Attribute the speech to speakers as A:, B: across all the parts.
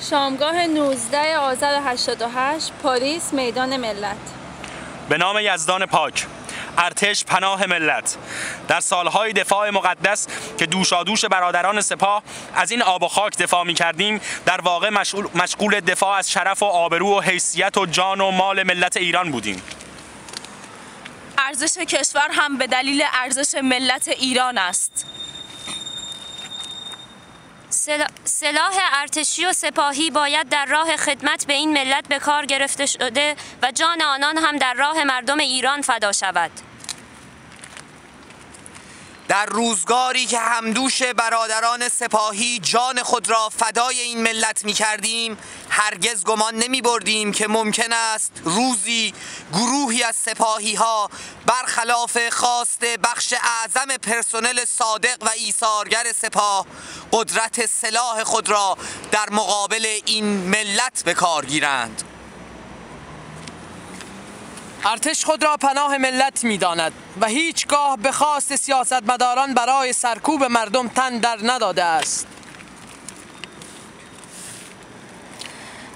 A: شامگاه 19 آذر 88 پاریس، میدان ملت.
B: به نام یزدان پاک. ارتش پناه ملت. در سالهای دفاع مقدس که دوشادوش برادران سپاه از این آب و خاک دفاع می کردیم، در واقع مشغول دفاع از شرف و آبرو و حیثیت و جان و مال ملت ایران بودیم.
C: ارزش کشور هم به دلیل ارزش ملت ایران است.
D: سلاح ارتشی و سپاهی باید در راه خدمت به این ملت به کار گرفته شده و جان آنان هم در راه مردم ایران فدا شود.
E: در روزگاری که همدوش برادران سپاهی جان خود را فدای این ملت می کردیم، هرگز گمان نمی بردیم که ممکن است روزی گروهی از سپاهی ها برخلاف خواست بخش اعظم پرسنل صادق و ایثارگر سپاه قدرت سلاح خود را در مقابل این ملت به کار گیرند.
F: ارتش خود را پناه ملت می داند و هیچگاه به خواست سیاستمداران برای سرکوب مردم تن در نداده است.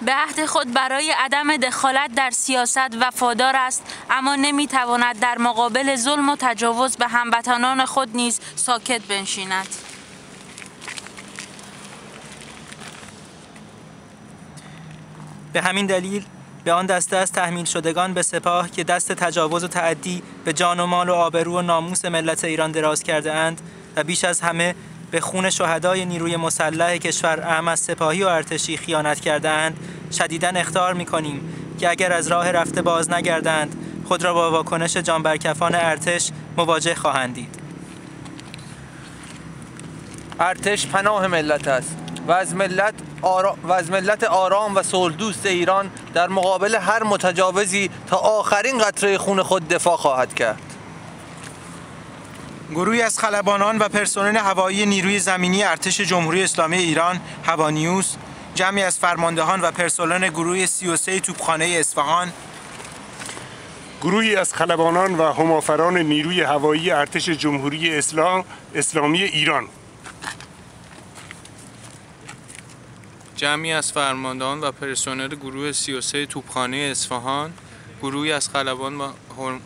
C: به عهد خود برای عدم دخالت در سیاست وفادار است، اما نمی تواند در مقابل ظلم و تجاوز به هموطنان خود نیز ساکت بنشیند.
G: به همین دلیل به آن دسته از تحمیل شدگان به سپاه که دست تجاوز و تعدی به جان و مال و آبرو و ناموس ملت ایران دراز کرده اند و بیش از همه به خون شهدای نیروی مسلح کشور اهم از سپاهی و ارتشی خیانت کرده اند، شدیداً اخطار می‌کنیم که اگر از راه رفته باز نگردند خود را با واکنش جانبرکفان ارتش مواجه خواهند دید.
H: ارتش پناه ملت است و از ملت آرام و صلح‌دوست ایران در مقابل هر متجاوزی تا آخرین قطره خون خود دفاع خواهد کرد.
I: گروهی از خلبانان و پرسنل هوایی نیروی زمینی ارتش جمهوری اسلامی ایران هوانیوس، جمعی از فرماندهان و پرسنل گروه 33 توپخانه اصفهان،
J: گروهی از خلبانان و همافران نیروی هوایی ارتش جمهوری اسلامی ایران،
K: جمعی از فرماندهان و پرسنل گروه 33 توپخانه اصفهان، گروهی از خلبان و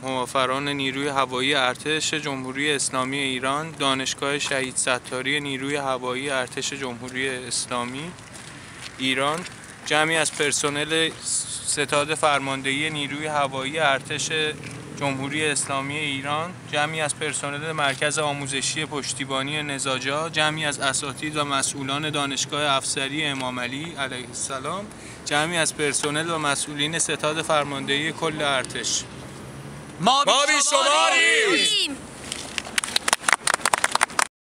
K: همافران نیروی هوایی ارتش جمهوری اسلامی ایران، دانشگاه شهید ستاری نیروی هوایی ارتش جمهوری اسلامی ایران، جمعی از پرسنل ستاد فرماندهی نیروی هوایی ارتش جمهوری اسلامی ایران، جمعی از پرسنل مرکز آموزشی پشتیبانی نزاجا، جمعی از اساتید و مسئولان دانشگاه افسری امام علی علیه السلام، جمعی از پرسنل و مسئولین ستاد فرماندهی کل ارتش.
E: ما بیشماریم!